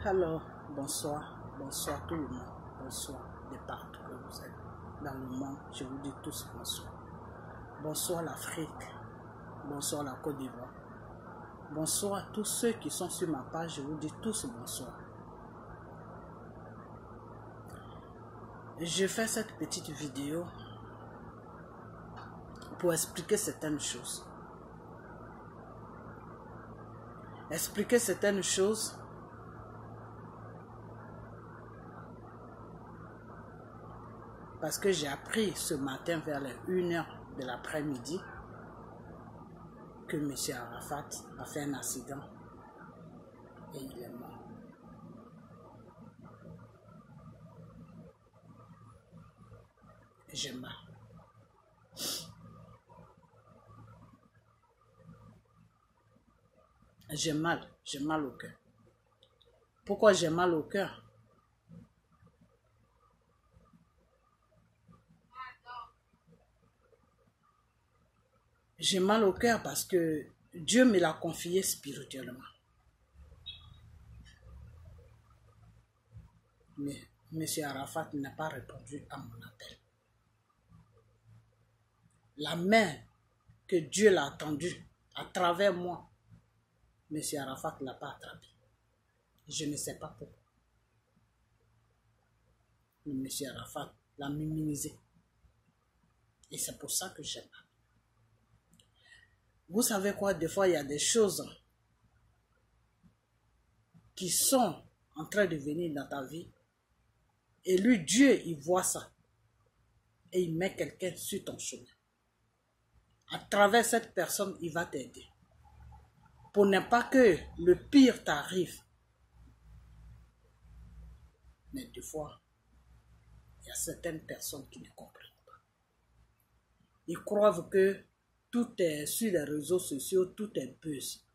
Alors, bonsoir tout le monde, bonsoir de partout que vous êtes dans le monde, je vous dis tous bonsoir. Bonsoir l'Afrique, bonsoir la Côte d'Ivoire, bonsoir à tous ceux qui sont sur ma page, je vous dis tous bonsoir. Je fais cette petite vidéo pour expliquer certaines choses. Expliquer certaines choses parce que j'ai appris ce matin vers les 1h de l'après-midi que M. Arafat a fait un accident et il est mort. J'ai mal. J'ai mal au cœur. Pourquoi j'ai mal au cœur? J'ai mal au cœur parce que Dieu me l'a confié spirituellement. Mais M. Arafat n'a pas répondu à mon appel. La main que Dieu l'a tendue à travers moi, M. Arafat ne l'a pas attrapée. Je ne sais pas pourquoi. Mais M. Arafat l'a minimisé. Et c'est pour ça que j'ai mal. Vous savez quoi, des fois, il y a des choses qui sont en train de venir dans ta vie. Et lui, Dieu, il voit ça. Et il met quelqu'un sur ton chemin. À travers cette personne, il va t'aider. Pour ne pas que le pire t'arrive. Mais des fois, il y a certaines personnes qui ne comprennent pas. Ils croient que tout est sur les réseaux sociaux, tout est buzz.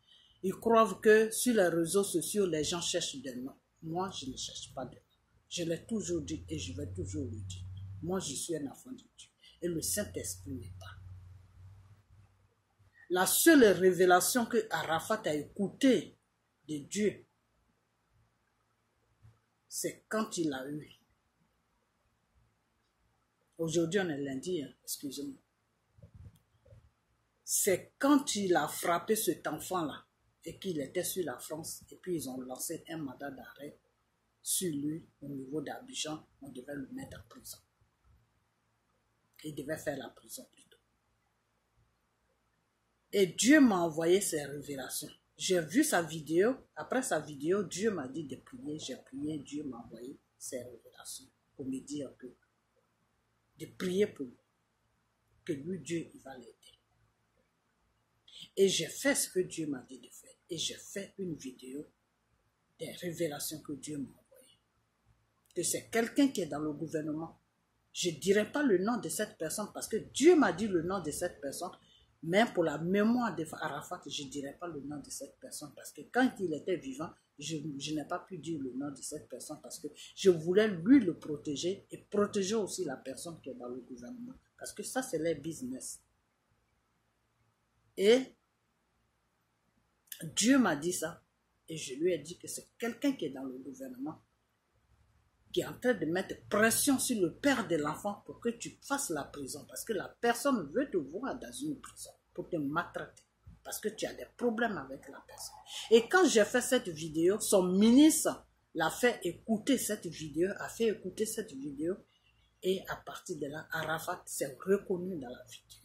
Ils croient que sur les réseaux sociaux, les gens cherchent des noms. Moi, je ne cherche pas de noms. Je l'ai toujours dit et je vais toujours le dire. Moi, je suis un enfant de Dieu. Et le Saint-Esprit n'est pas. La seule révélation que Arafat a écoutée de Dieu, c'est quand il a eu. Aujourd'hui, on est lundi, hein, excusez-moi. C'est quand il a frappé cet enfant-là et qu'il était sur la France et puis ils ont lancé un mandat d'arrêt sur lui au niveau d'Abidjan. On devait le mettre en prison. Il devait faire la prison plutôt. Et Dieu m'a envoyé ces révélations. J'ai vu sa vidéo. Après sa vidéo, Dieu m'a dit de prier. J'ai prié. Dieu m'a envoyé ces révélations pour me dire que de prier pour lui. Que lui, Dieu, il va l'aider. Et j'ai fait ce que Dieu m'a dit de faire. Et j'ai fait une vidéo des révélations que Dieu m'a envoyées. Que c'est quelqu'un qui est dans le gouvernement. Je ne dirai pas le nom de cette personne parce que Dieu m'a dit le nom de cette personne. Mais pour la mémoire d'Arafat, je ne dirai pas le nom de cette personne parce que quand il était vivant, je n'ai pas pu dire le nom de cette personne parce que je voulais lui le protéger et protéger aussi la personne qui est dans le gouvernement. Parce que ça, c'est leur business. Et Dieu m'a dit ça et je lui ai dit que c'est quelqu'un qui est dans le gouvernement qui est en train de mettre pression sur le père de l'enfant pour que tu fasses la prison. Parce que la personne veut te voir dans une prison pour te maltraiter. Parce que tu as des problèmes avec la personne. Et quand j'ai fait cette vidéo, son ministre l'a fait écouter cette vidéo, a fait écouter cette vidéo. Et à partir de là, Arafat s'est reconnu dans la vidéo.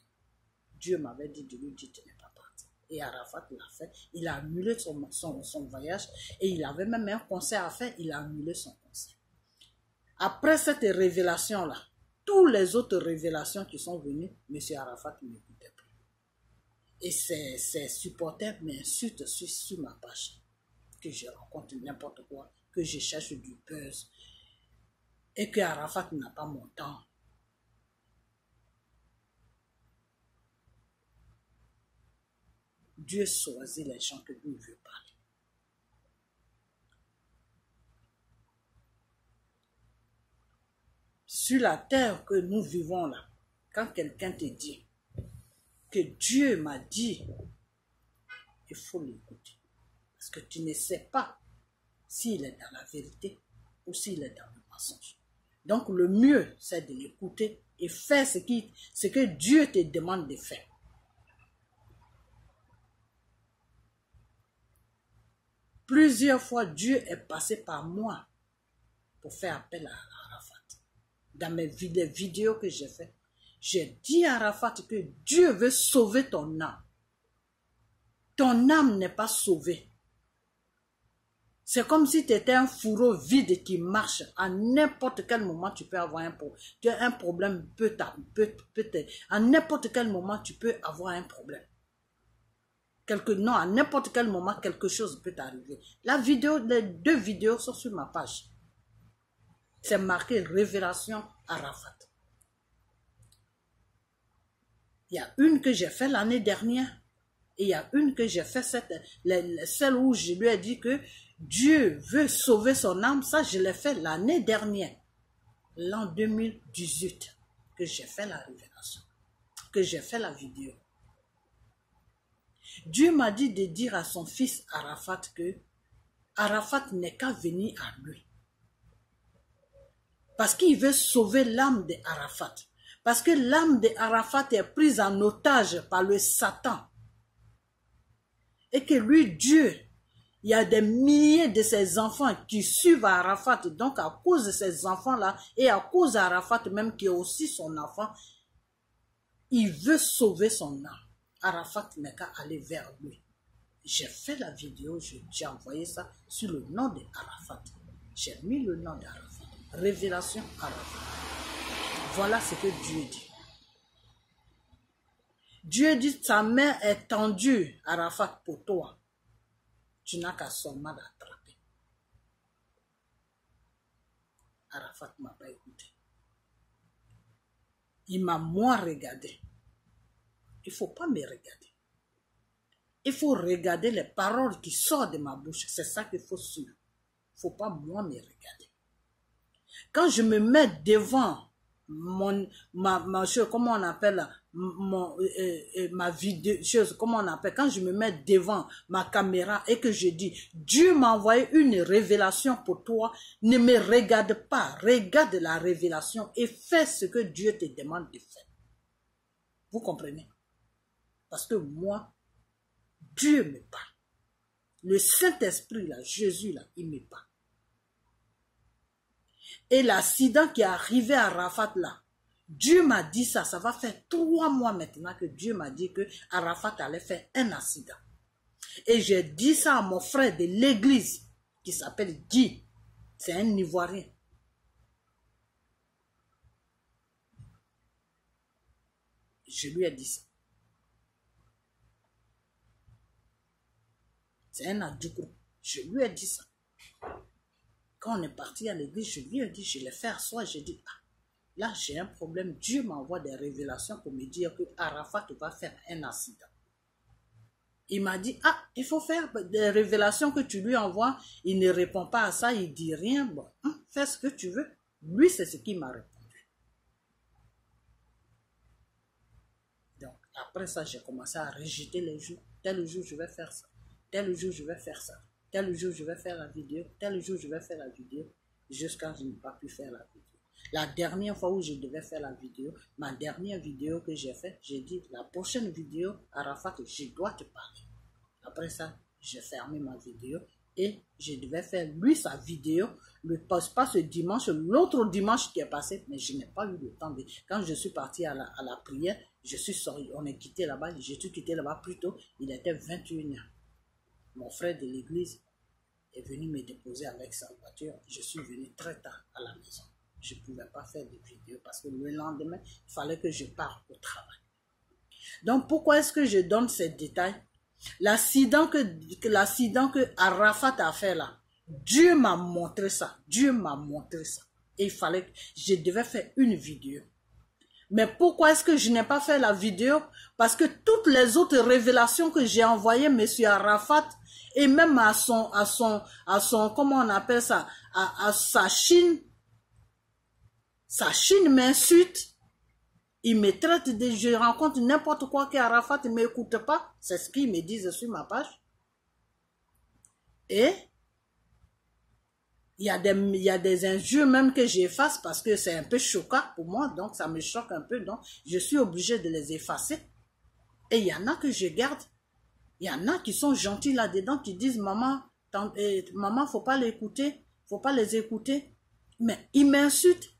Dieu m'avait dit de lui dire tu n'es pas parti. Et Arafat l'a fait. Il a annulé son voyage. Et il avait même un concert à faire. Il a annulé son concert. Après cette révélation-là, toutes les autres révélations qui sont venues, M. Arafat n'écoutait plus. Et ses supporters m'insultent sur ma page. Que je rencontre n'importe quoi, que je cherche du buzz. Et que Arafat n'a pas mon temps. Dieu choisit les gens que lui veut parler. Sur la terre que nous vivons là, quand quelqu'un te dit que Dieu m'a dit, il faut l'écouter. Parce que tu ne sais pas s'il est dans la vérité ou s'il est dans le mensonge. Donc le mieux, c'est de l'écouter et faire ce que Dieu te demande de faire. Plusieurs fois, Dieu est passé par moi pour faire appel à Arafat. Dans mes vidéos que j'ai faites, j'ai dit à Arafat que Dieu veut sauver ton âme. Ton âme n'est pas sauvée. C'est comme si tu étais un fourreau vide qui marche. À n'importe quel moment, tu peux avoir un problème. À n'importe quel moment, tu peux avoir un problème. À n'importe quel moment, quelque chose peut t'arriver. Les 2 vidéos sont sur ma page. C'est marqué Révélation Arafat. Il y a une que j'ai faite l'année dernière. Et il y a une que j'ai fait, celle où je lui ai dit que Dieu veut sauver son âme. Ça, je l'ai fait l'année dernière, l'an 2018, que j'ai fait la révélation, que j'ai fait la vidéo. Dieu m'a dit de dire à son fils Arafat que Arafat n'est qu'à venir à lui. Parce qu'il veut sauver l'âme d'Arafat. Parce que l'âme d'Arafat est prise en otage par le Satan. Et que lui, Dieu, il y a des milliers de ses enfants qui suivent Arafat. Donc, à cause de ces enfants-là, et à cause d'Arafat même, qui est aussi son enfant, il veut sauver son âme. Arafat n'est qu'à aller vers lui. J'ai fait la vidéo, j'ai envoyé ça sur le nom d'Arafat. J'ai mis le nom d'Arafat. Révélation Arafat. Voilà ce que Dieu dit. Dieu dit, ta main est tendue, Arafat, pour toi. Tu n'as qu'à seulement l'attraper. Arafat ne m'a pas écouté. Il m'a moins regardé. Il ne faut pas me regarder. Il faut regarder les paroles qui sortent de ma bouche. C'est ça qu'il faut suivre. Il ne faut pas moi me regarder. Quand je me mets devant ma chose, comment on appelle ma vidéo, chose, comment on appelle, quand je me mets devant ma caméra et que je dis, Dieu m'a envoyé une révélation pour toi, ne me regarde pas, regarde la révélation et fais ce que Dieu te demande de faire. Vous comprenez? Parce que moi, Dieu me parle. Le Saint-Esprit, là, Jésus, là, il me parle. Et l'accident qui est arrivé à Arafat, là, Dieu m'a dit ça, ça va faire 3 mois maintenant que Dieu m'a dit que Arafat allait faire un accident. Et j'ai dit ça à mon frère de l'église, qui s'appelle Guy. C'est un Ivoirien. Je lui ai dit ça. C'est un Adjoukou. Je lui ai dit ça. Quand on est parti à l'église, je lui ai dit, je l'ai fait asseoir, j'ai dit, ah, là j'ai un problème, Dieu m'envoie des révélations pour me dire que Arafat va faire un accident. Il m'a dit, ah, il faut faire des révélations que tu lui envoies, il ne répond pas à ça, il dit rien, bon, fais ce que tu veux. Lui, c'est ce qu'il m'a répondu. Donc, après ça, j'ai commencé à rejeter les jours. Tel jour, je vais faire ça. Tel jour, je vais faire ça. Tel jour, je vais faire la vidéo. Tel jour, je vais faire la vidéo. Jusqu'à ce que je n'ai pas pu faire la vidéo. La dernière fois où je devais faire la vidéo, ma dernière vidéo que j'ai faite, j'ai dit, la prochaine vidéo, Arafat, je dois te parler. Après ça, j'ai fermé ma vidéo et je devais faire lui sa vidéo, pas ce dimanche, l'autre dimanche qui est passé, mais je n'ai pas eu le temps de... Quand je suis parti à la prière, je suis sorti, on est quitté là-bas, je suis quitté là-bas plus tôt, il était 21h. Mon frère de l'église est venu me déposer avec sa voiture. Je suis venu très tard à la maison. Je ne pouvais pas faire de vidéo parce que le lendemain, il fallait que je parte au travail. Donc, pourquoi est-ce que je donne ces détails? L'accident que Arafat a fait là, Dieu m'a montré ça. Dieu m'a montré ça. Et il fallait que je devais faire une vidéo. Mais pourquoi est-ce que je n'ai pas fait la vidéo? Parce que toutes les autres révélations que j'ai envoyées, M. Arafat, et même à son, comment on appelle ça, à sa Chine m'insulte. Il me traite de, je rencontre n'importe quoi qu'Arafat ne m'écoute pas. C'est ce qu'ils me disent sur ma page. Et il y a des injures même que j'efface parce que c'est un peu choquant pour moi, donc ça me choque un peu, donc je suis obligée de les effacer. Et il y en a que je garde. Il y en a qui sont gentils là-dedans, qui disent, maman, maman, faut pas l'écouter, faut pas les écouter. Mais ils m'insultent.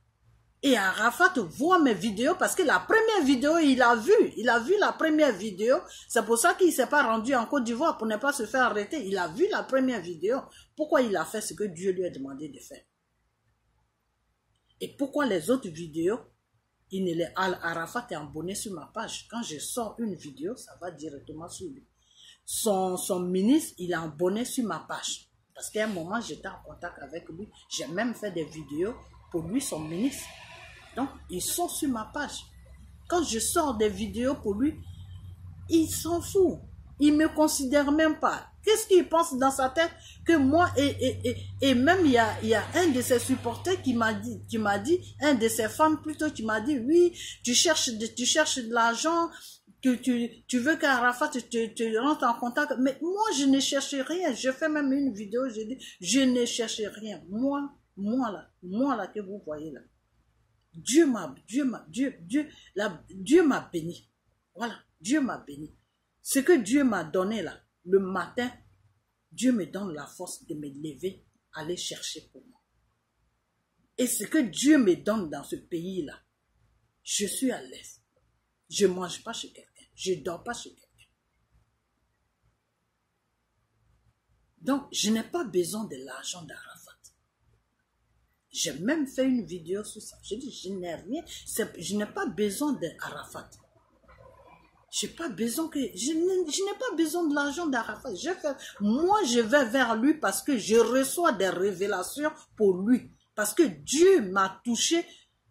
Et Arafat voit mes vidéos parce que la première vidéo, il a vu la première vidéo. C'est pour ça qu'il ne s'est pas rendu en Côte d'Ivoire pour ne pas se faire arrêter. Il a vu la première vidéo. Pourquoi il a fait ce que Dieu lui a demandé de faire? Et pourquoi les autres vidéos, Arafat est abonné sur ma page. Quand je sors une vidéo, ça va directement sur lui. Son ministre, il est abonné sur ma page. Parce qu'à un moment, j'étais en contact avec lui. J'ai même fait des vidéos pour lui, son ministre. Donc, ils sont sur ma page. Quand je sors des vidéos pour lui, il s'en fout. Il ne me considère même pas. Qu'est-ce qu'il pense dans sa tête que moi, et même il y a un de ses supporters qui m'a dit, un de ses fans plutôt, qui m'a dit, oui, tu cherches de l'argent, que tu veux qu'Arafat te rentre en contact. Mais moi, je ne cherche rien. Je fais même une vidéo, je dis, je ne cherche rien. Moi là, que vous voyez là. Dieu m'a béni. Voilà, Dieu m'a béni. Ce que Dieu m'a donné là, le matin, Dieu me donne la force de me lever, aller chercher pour moi. Et ce que Dieu me donne dans ce pays-là, je suis à l'aise. Je ne mange pas chez quelqu'un, je ne dors pas chez quelqu'un. Donc, je n'ai pas besoin de l'argent d'Arafat. J'ai même fait une vidéo sur ça. Je dis, je n'ai rien. Je n'ai pas besoin d'Arafat. Je n'ai pas besoin de l'argent d'Arafat. Moi, je vais vers lui parce que je reçois des révélations pour lui. Parce que Dieu m'a touché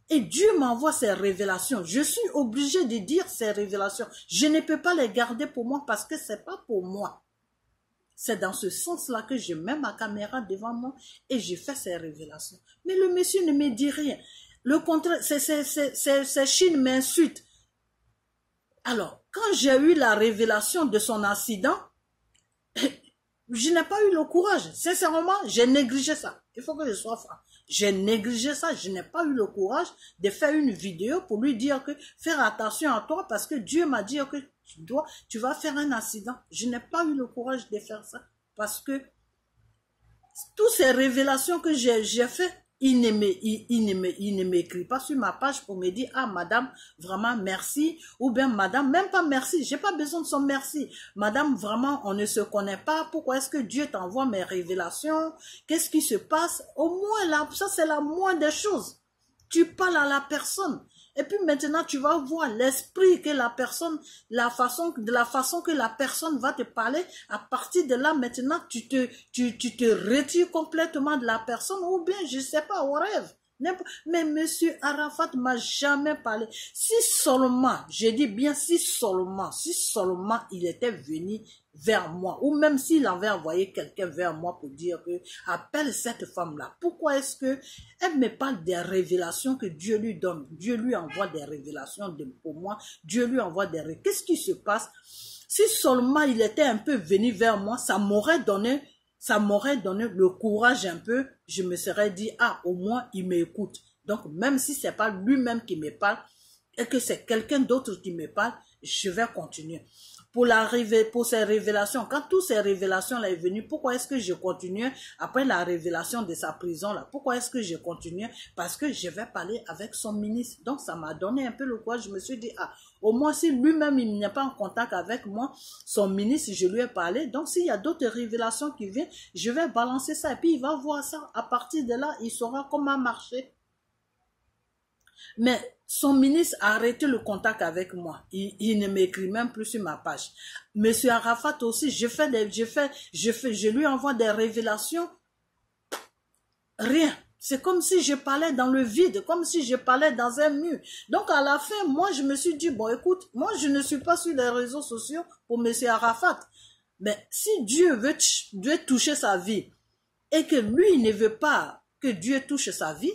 et Dieu m'envoie ces révélations. Je suis obligée de dire ces révélations. Je ne peux pas les garder pour moi parce que ce n'est pas pour moi. C'est dans ce sens-là que je mets ma caméra devant moi et je fais ces révélations. Mais le monsieur ne me dit rien. Le contraire, ces Chine m'insulte. Alors, quand j'ai eu la révélation de son accident, je n'ai pas eu le courage. Sincèrement, j'ai négligé ça. Il faut que je sois franc. J'ai négligé ça. Je n'ai pas eu le courage de faire une vidéo pour lui dire que faire attention à toi parce que Dieu m'a dit que tu vas faire un accident. Je n'ai pas eu le courage de faire ça parce que toutes ces révélations que j'ai fait, il ne m'écrit pas sur ma page pour me dire, ah madame, vraiment merci, ou bien madame, même pas merci, j'ai pas besoin de son merci. Madame, vraiment, on ne se connaît pas, pourquoi est-ce que Dieu t'envoie mes révélations? Qu'est-ce qui se passe? Au moins là, ça c'est la moindre des choses. Tu parles à la personne. Et puis maintenant, tu vas voir l'esprit que la personne, de la façon que la personne va te parler. À partir de là, maintenant, tu te retires complètement de la personne ou bien, je sais pas, au rêve. Mais monsieur Arafat m'a jamais parlé. Si seulement, je dis bien si seulement il était venu vers moi, ou même s'il avait envoyé quelqu'un vers moi pour dire que appelle cette femme-là. Pourquoi est-ce que elle me parle des révélations que Dieu lui donne? Dieu lui envoie des révélations pour moi. Dieu lui envoie des révélations. Qu'est-ce qui se passe? Si seulement il était un peu venu vers moi, ça m'aurait donné le courage un peu. Je me serais dit, ah, au moins il m'écoute. Donc même si c'est pas lui-même qui me parle et que c'est quelqu'un d'autre qui me parle, je vais continuer. Pour ces révélations, quand toutes ces révélations-là sont venues, pourquoi est-ce que je continuais après la révélation de sa prison-là? Pourquoi est-ce que je continuais? Parce que je vais parler avec son ministre. Donc, ça m'a donné un peu le courage. Je me suis dit, ah, au moins si lui-même, il n'est pas en contact avec moi, son ministre, je lui ai parlé. Donc, s'il y a d'autres révélations qui viennent, je vais balancer ça. Et puis, il va voir ça. À partir de là, il saura comment marcher. Mais son ministre a arrêté le contact avec moi. Il ne m'écrit même plus sur ma page. Monsieur Arafat aussi, je lui envoie des révélations. Rien. C'est comme si je parlais dans le vide, comme si je parlais dans un mur. Donc à la fin, moi je me suis dit, bon écoute, moi je ne suis pas sur les réseaux sociaux pour monsieur Arafat. Mais si Dieu veut toucher sa vie et que lui ne veut pas que Dieu touche sa vie,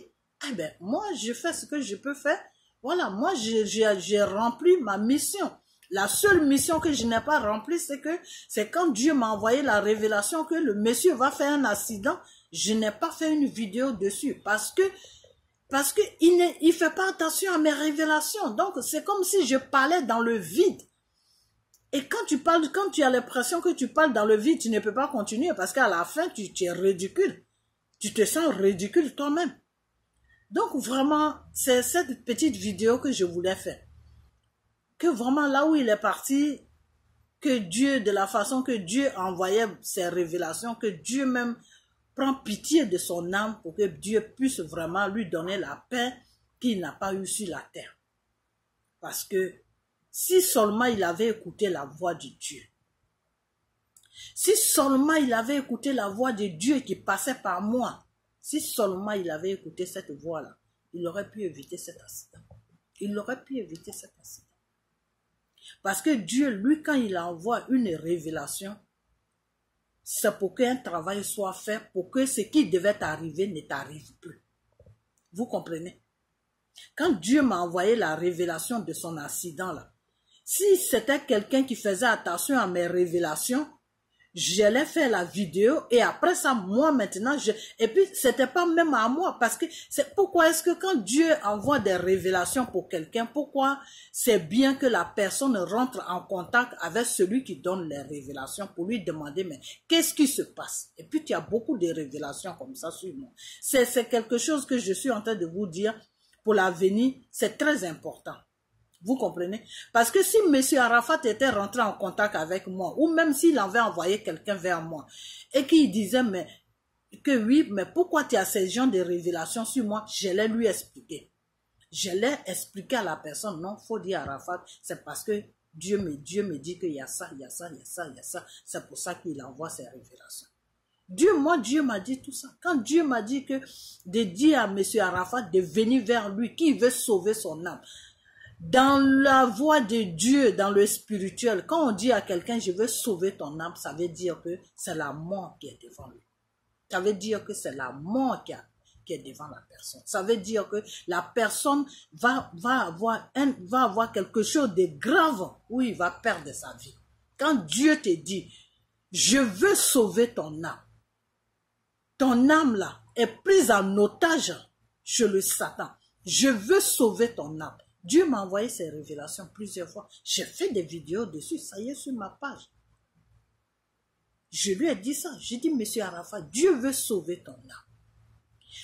eh ben moi je fais ce que je peux faire. Voilà, moi j'ai rempli ma mission. La seule mission que je n'ai pas remplie, c'est quand Dieu m'a envoyé la révélation que le monsieur va faire un accident, je n'ai pas fait une vidéo dessus parce que il fait pas attention à mes révélations. Donc, c'est comme si je parlais dans le vide. Et quand tu as l'impression que tu parles dans le vide, tu ne peux pas continuer parce qu'à la fin, tu es ridicule. Tu te sens ridicule toi-même. Donc, vraiment, c'est cette petite vidéo que je voulais faire. Que vraiment, là où il est parti, que Dieu, de la façon que Dieu envoyait ses révélations, que Dieu même prend pitié de son âme pour que Dieu puisse vraiment lui donner la paix qu'il n'a pas eue sur la terre. Parce que si seulement il avait écouté la voix de Dieu, si seulement il avait écouté la voix de Dieu qui passait par moi, si seulement il avait écouté cette voix-là, il aurait pu éviter cet accident. Il aurait pu éviter cet accident. Parce que Dieu, lui, quand il envoie une révélation, c'est pour qu'un travail soit fait, pour que ce qui devait arriver ne t'arrive plus. Vous comprenez? Quand Dieu m'a envoyé la révélation de son accident là, si c'était quelqu'un qui faisait attention à mes révélations, j'allais faire la vidéo et après ça, moi maintenant, et puis c'était pas même à moi parce que c'est pourquoi est-ce que quand Dieu envoie des révélations pour quelqu'un, pourquoi c'est bien que la personne rentre en contact avec celui qui donne les révélations pour lui demander mais qu'est-ce qui se passe? Et puis il y a beaucoup de révélations comme ça sur moi. C'est quelque chose que je suis en train de vous dire pour l'avenir, c'est très important. Vous comprenez? Parce que si M. Arafat était rentré en contact avec moi, ou même s'il avait envoyé quelqu'un vers moi, et qu'il disait, mais oui, mais pourquoi tu as ces genres de révélations sur moi? Je l'ai lui expliqué. Je l'ai expliqué à la personne, non, faut dire à Arafat, c'est parce que Dieu me dit qu'il y a ça, il y a ça, il y a ça, il y a ça. C'est pour ça qu'il envoie ces révélations. Dieu m'a dit tout ça. Quand Dieu m'a dit de dire à M. Arafat de venir vers lui, qui veut sauver son âme, dans la voie de Dieu, dans le spirituel, quand on dit à quelqu'un, je veux sauver ton âme, ça veut dire que c'est la mort qui est devant lui. Ça veut dire que c'est la mort qui est devant la personne. Ça veut dire que la personne va avoir quelque chose de grave où il va perdre sa vie. Quand Dieu te dit, je veux sauver ton âme là est prise en otage chez le Satan. Je veux sauver ton âme. Dieu m'a envoyé ces révélations plusieurs fois. J'ai fait des vidéos dessus, ça y est sur ma page. Je lui ai dit ça. J'ai dit, Monsieur Arafat, Dieu veut sauver ton âme.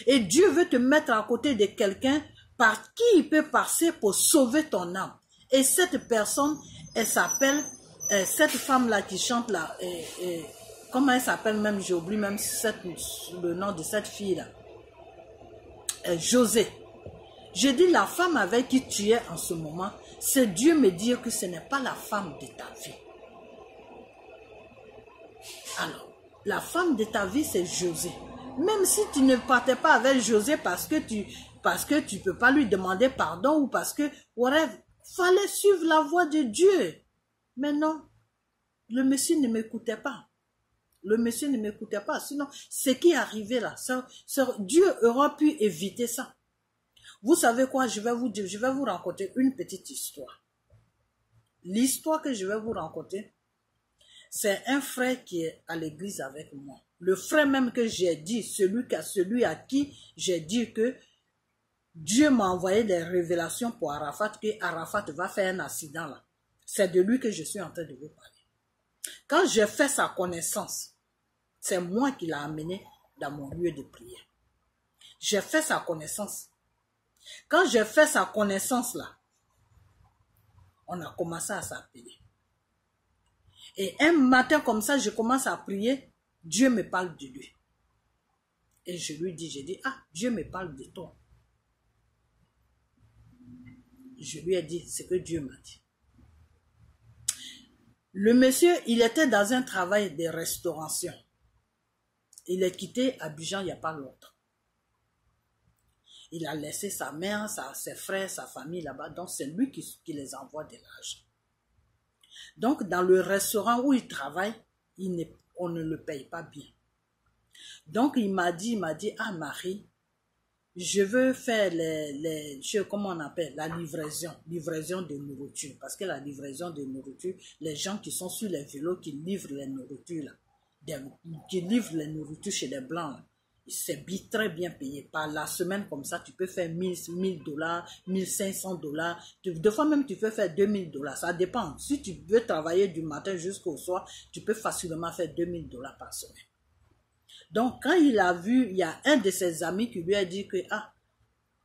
Et Dieu veut te mettre à côté de quelqu'un par qui il peut passer pour sauver ton âme. Et cette personne, elle s'appelle, cette femme-là qui chante là, comment elle s'appelle même, j'ai oublié même le nom de cette fille-là. José. Je dis la femme avec qui tu es en ce moment, c'est Dieu me dire que ce n'est pas la femme de ta vie. Alors, la femme de ta vie, c'est José. Même si tu ne partais pas avec José parce que tu peux pas lui demander pardon ou parce que, whatever, fallait suivre la voie de Dieu. Mais non, le monsieur ne m'écoutait pas. Le monsieur ne m'écoutait pas. Sinon, ce qui est arrivé là, Dieu aura pu éviter ça. Vous savez quoi, je vais vous raconter une petite histoire. L'histoire que je vais vous raconter, c'est un frère qui est à l'église avec moi. Le frère même que j'ai dit, celui à qui j'ai dit que Dieu m'a envoyé des révélations pour Arafat, que Arafat va faire un accident là. C'est de lui que je suis en train de vous parler. Quand j'ai fait sa connaissance, c'est moi qui l'ai amené dans mon lieu de prière. J'ai fait sa connaissance. Quand j'ai fait sa connaissance là, on a commencé à s'appeler. Et un matin comme ça, je commence à prier, Dieu me parle de lui. Et je lui dis, Dieu me parle de toi. Je lui ai dit ce que Dieu m'a dit. Le monsieur, il était dans un travail de restauration. Il est quitté Abidjan il n'y a pas longtemps. Il a laissé sa mère, ses frères, sa famille là-bas. Donc, c'est lui qui les envoie de l'argent. Donc, dans le restaurant où il travaille, on ne le paye pas bien. Donc, il m'a dit, ah Marie, je veux faire comment on appelle, la livraison de nourriture. Parce que la livraison de nourriture, les gens qui sont sur les vélos, qui livrent les nourritures, là, qui livrent les nourritures chez les Blancs, c'est très bien payé. Par la semaine, comme ça, tu peux faire $1000, $1500. Des fois même, tu peux faire $2000. Ça dépend. Si tu veux travailler du matin jusqu'au soir, tu peux facilement faire $2000 par semaine. Donc, quand il a vu, il y a un de ses amis qui lui a dit que, ah,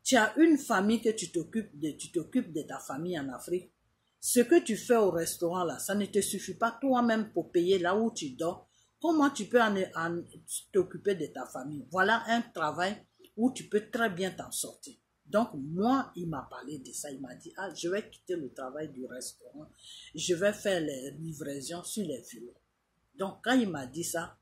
tu as une famille que tu t'occupes de ta famille en Afrique. Ce que tu fais au restaurant là, ça ne te suffit pas toi-même pour payer là où tu dors. Comment tu peux t'occuper de ta famille? Voilà un travail où tu peux très bien t'en sortir. Donc, moi, il m'a parlé de ça. Il m'a dit, ah, je vais quitter le travail du restaurant. Je vais faire les livraisons sur les vélos. Donc, quand il m'a dit ça,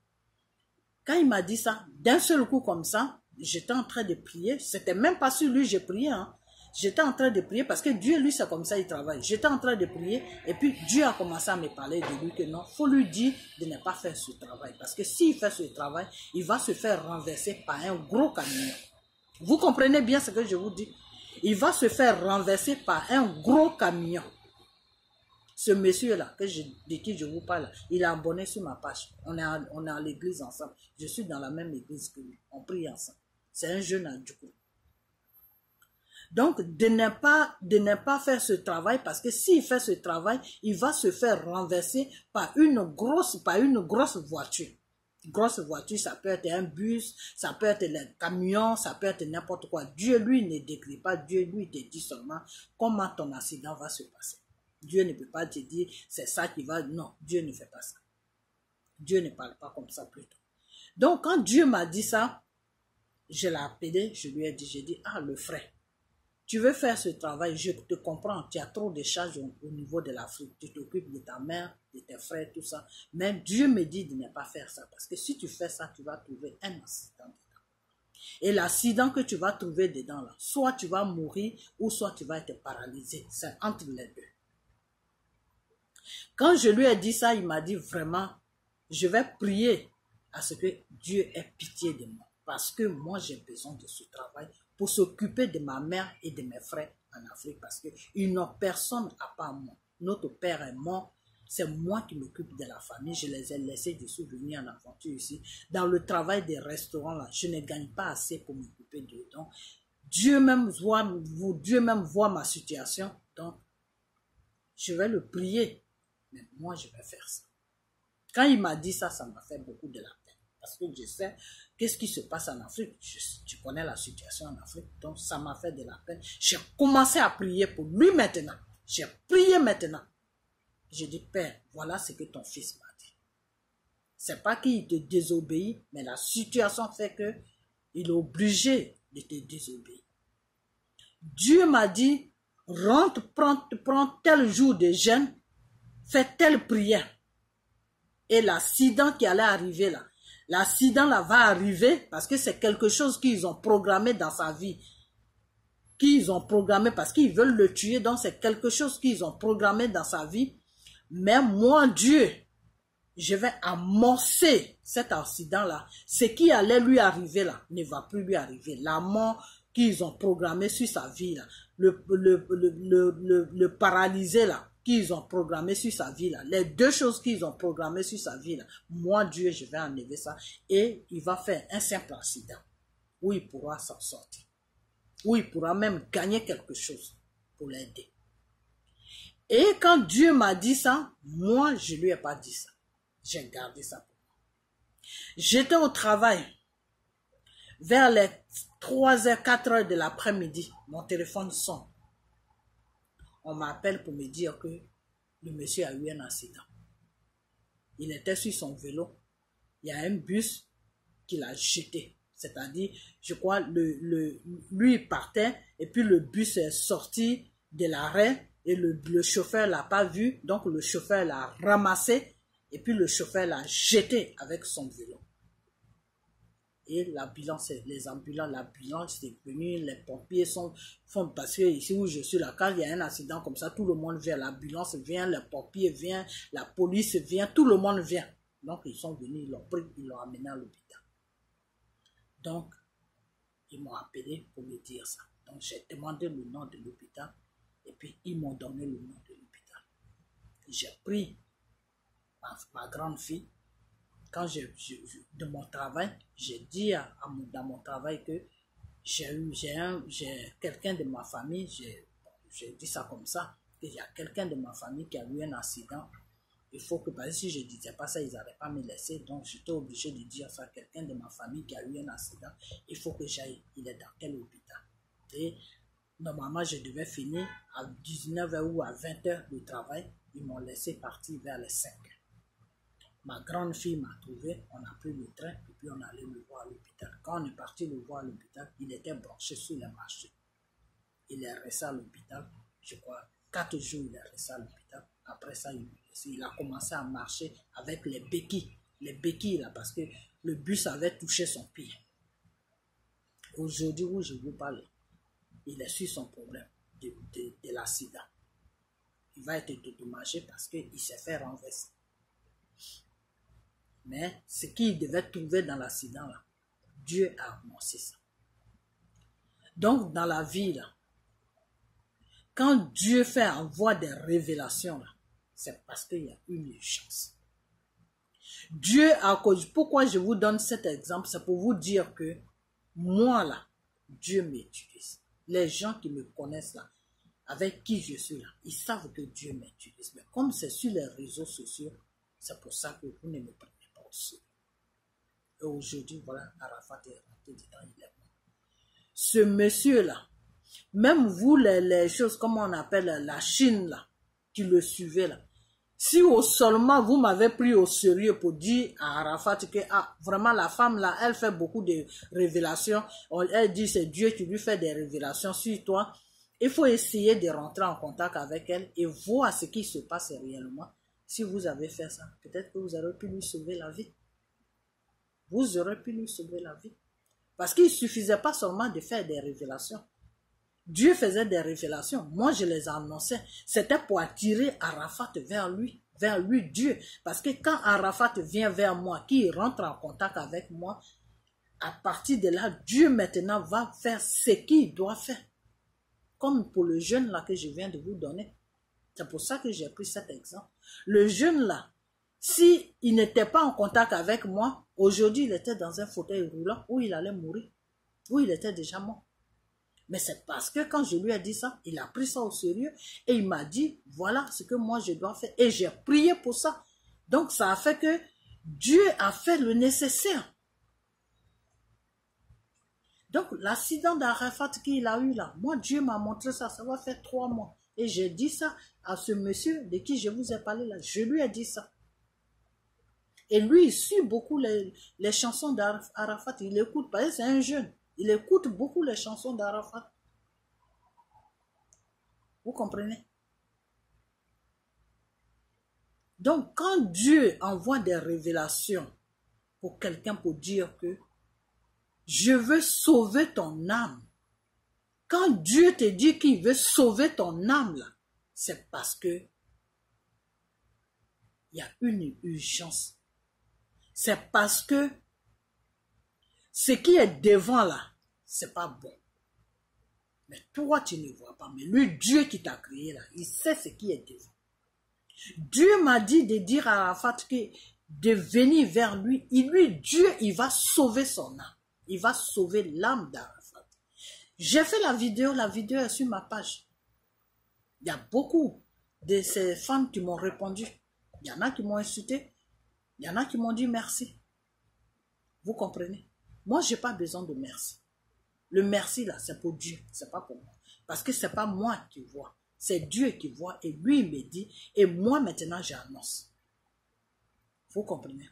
d'un seul coup comme ça, j'étais en train de prier. C'était même pas sur lui, j'ai prié. Hein. J'étais en train de prier parce que Dieu, lui, c'est comme ça, il travaille. J'étais en train de prier et puis Dieu a commencé à me parler de lui que non, il faut lui dire de ne pas faire ce travail. Parce que s'il fait ce travail, il va se faire renverser par un gros camion. Vous comprenez bien ce que je vous dis? Il va se faire renverser par un gros camion. Ce monsieur-là, de qui je vous parle, il est abonné sur ma page. On est à l'église ensemble. Je suis dans la même église que lui. On prie ensemble. C'est un jeune adjoint. Donc, de ne pas faire ce travail, parce que s'il fait ce travail, il va se faire renverser par une grosse voiture. Grosse voiture, ça peut être un bus, ça peut être un camion, ça peut être n'importe quoi. Dieu, lui, ne décrit pas. Dieu, lui, te dit seulement comment ton accident va se passer. Dieu ne peut pas te dire, c'est ça qui va... Non, Dieu ne fait pas ça. Dieu ne parle pas comme ça plutôt. Donc, quand Dieu m'a dit ça, je l'ai appelé, je lui ai dit, ah, le frère, tu veux faire ce travail, je te comprends, tu as trop de charges au niveau de l'Afrique, tu t'occupes de ta mère, de tes frères, tout ça. Mais Dieu me dit de ne pas faire ça, parce que si tu fais ça, tu vas trouver un accident dedans. Et l'accident que tu vas trouver dedans, là, soit tu vas mourir, ou soit tu vas être paralysé. C'est entre les deux. Quand je lui ai dit ça, il m'a dit vraiment, je vais prier à ce que Dieu ait pitié de moi. Parce que moi, j'ai besoin de ce travail pour s'occuper de ma mère et de mes frères en Afrique. Parce qu'ils n'ont personne à part moi. Notre père est mort. C'est moi qui m'occupe de la famille. Je les ai laissés de souvenir en aventure ici. Dans le travail des restaurants, là, je ne gagne pas assez pour m'occuper d'eux. Donc, Dieu même voit ma situation. Donc, je vais le prier. Mais moi, je vais faire ça. Quand il m'a dit ça, ça m'a fait beaucoup de la peine. Parce que je sais qu'est-ce qui se passe en Afrique. Tu connais la situation en Afrique. Donc, ça m'a fait de la peine. J'ai commencé à prier pour lui maintenant. J'ai prié maintenant. J'ai dit, Père, voilà ce que ton fils m'a dit. C'est pas qu'il te désobéit, mais la situation fait que il est obligé de te désobéir. Dieu m'a dit, rentre, prends tel jour de jeûne, fais telle prière. Et l'accident qui allait arriver là, l'accident là va arriver parce que c'est quelque chose qu'ils ont programmé dans sa vie. Qu'ils ont programmé parce qu'ils veulent le tuer. Donc c'est quelque chose qu'ils ont programmé dans sa vie. Mais moi, Dieu, je vais amorcer cet accident là. Ce qui allait lui arriver là ne va plus lui arriver. La mort qu'ils ont programmé sur sa vie là, le paralyser là, qu'ils ont programmé sur sa vie là, les deux choses qu'ils ont programmées sur sa vie là, moi Dieu, je vais enlever ça et il va faire un simple accident où il pourra s'en sortir, où il pourra même gagner quelque chose pour l'aider. Et quand Dieu m'a dit ça, moi je lui ai pas dit ça, j'ai gardé ça pour moi. J'étais au travail vers les 3h, 4h de l'après-midi, mon téléphone sonne. On m'appelle pour me dire que le monsieur a eu un accident. Il était sur son vélo. Il y a un bus qui l'a jeté. C'est-à-dire, je crois, lui partait et puis le bus est sorti de l'arrêt et le chauffeur l'a pas vu. Donc le chauffeur l'a ramassé et puis le chauffeur l'a jeté avec son vélo. Et l'ambulance est venue, les pompiers font parce que ici où je suis là, quand il y a un accident comme ça, tout le monde vient, l'ambulance vient, les pompiers viennent, la police vient, tout le monde vient. Donc ils sont venus, ils l'ont pris, ils l'ont amené à l'hôpital. Donc, Ils m'ont appelé pour me dire ça. Donc j'ai demandé le nom de l'hôpital et puis ils m'ont donné le nom de l'hôpital. J'ai pris ma grande fille. Quand de mon travail, j'ai dit dans mon travail que j'ai quelqu'un de ma famille, j'ai dit ça comme ça, qu'il y a quelqu'un de ma famille qui a eu un accident. Il faut que, parce que si je ne disais pas ça, ils n'allaient pas me laisser. Donc, j'étais obligé de dire ça à quelqu'un de ma famille qui a eu un accident. Il faut que j'aille. Il est dans quel hôpital? Et normalement, je devais finir à 19h ou à 20h de travail. Ils m'ont laissé partir vers les 5h. Ma grande fille m'a trouvé, on a pris le train et puis on allait le voir à l'hôpital. Quand on est parti le voir à l'hôpital, il était branché sur les marchés. Il est resté à l'hôpital, je crois, 4 jours il est resté à l'hôpital. Après ça, il a commencé à marcher avec les béquilles là, parce que le bus avait touché son pied. Aujourd'hui où je vous parle, il est sur son problème de l'accident. Il va être dédommagé parce qu'il s'est fait renverser. Mais ce qu'il devait trouver dans l'accident là, Dieu a annoncé ça. Donc dans la vie là, quand Dieu envoie des révélations là, c'est parce qu'il y a une urgence. Dieu a cause. Pourquoi je vous donne cet exemple, c'est pour vous dire que moi là, Dieu m'utilise. Les gens qui me connaissent là, avec qui je suis là, ils savent que Dieu m'utilise. Mais comme c'est sur les réseaux sociaux, c'est pour ça que vous ne me prenez pas au sérieux. Et aujourd'hui, voilà, Arafat est rentré dedans, il est mort. Ce monsieur-là, même vous, les choses, comme on appelle la Chine, là, qui le suivait, là, si seulement vous m'avez pris au sérieux pour dire à Arafat que vraiment la femme, là, elle fait beaucoup de révélations, elle dit c'est Dieu qui lui fait des révélations sur toi, il faut essayer de rentrer en contact avec elle et voir ce qui se passe réellement. Si vous avez fait ça, peut-être que vous aurez pu lui sauver la vie. Vous aurez pu lui sauver la vie. Parce qu'il ne suffisait pas seulement de faire des révélations. Dieu faisait des révélations. Moi, je les annonçais. C'était pour attirer Arafat vers lui Dieu. Parce que quand Arafat vient vers moi, qu'il rentre en contact avec moi, à partir de là, Dieu maintenant va faire ce qu'il doit faire. Comme pour le jeune là que je viens de vous donner. C'est pour ça que j'ai pris cet exemple. Le jeune là, s'il n'était pas en contact avec moi, aujourd'hui il était dans un fauteuil roulant où il allait mourir, où il était déjà mort. Mais c'est parce que quand je lui ai dit ça, il a pris ça au sérieux et il m'a dit, voilà ce que moi je dois faire. Et j'ai prié pour ça. Donc ça a fait que Dieu a fait le nécessaire. Donc l'accident d'Arafat qu'il a eu là, moi Dieu m'a montré ça, ça va faire 3 mois. Et j'ai dit ça à ce monsieur de qui je vous ai parlé là, je lui ai dit ça. Et lui, il suit beaucoup les chansons d'Arafat. Il écoute, parce que c'est un jeune. Il écoute beaucoup les chansons d'Arafat. Vous comprenez? Donc, quand Dieu envoie des révélations pour quelqu'un pour dire que je veux sauver ton âme. Quand Dieu te dit qu'il veut sauver ton âme, là, c'est parce que il y a une urgence. C'est parce que ce qui est devant là, c'est pas bon. Mais toi, tu ne vois pas. Mais le Dieu qui t'a créé là, il sait ce qui est devant. Dieu m'a dit de dire à Arafat que de venir vers lui, Dieu, il va sauver son âme. Il va sauver l'âme d'Arafat. J'ai fait la vidéo est sur ma page. Il y a beaucoup de ces femmes qui m'ont répondu. Il y en a qui m'ont insulté. Il y en a qui m'ont dit merci. Vous comprenez? Moi, je n'ai pas besoin de merci. Le merci, là, c'est pour Dieu. Ce n'est pas pour moi. Parce que ce n'est pas moi qui vois. C'est Dieu qui voit. Et lui, il me dit. Et moi, maintenant, j'annonce. Vous comprenez?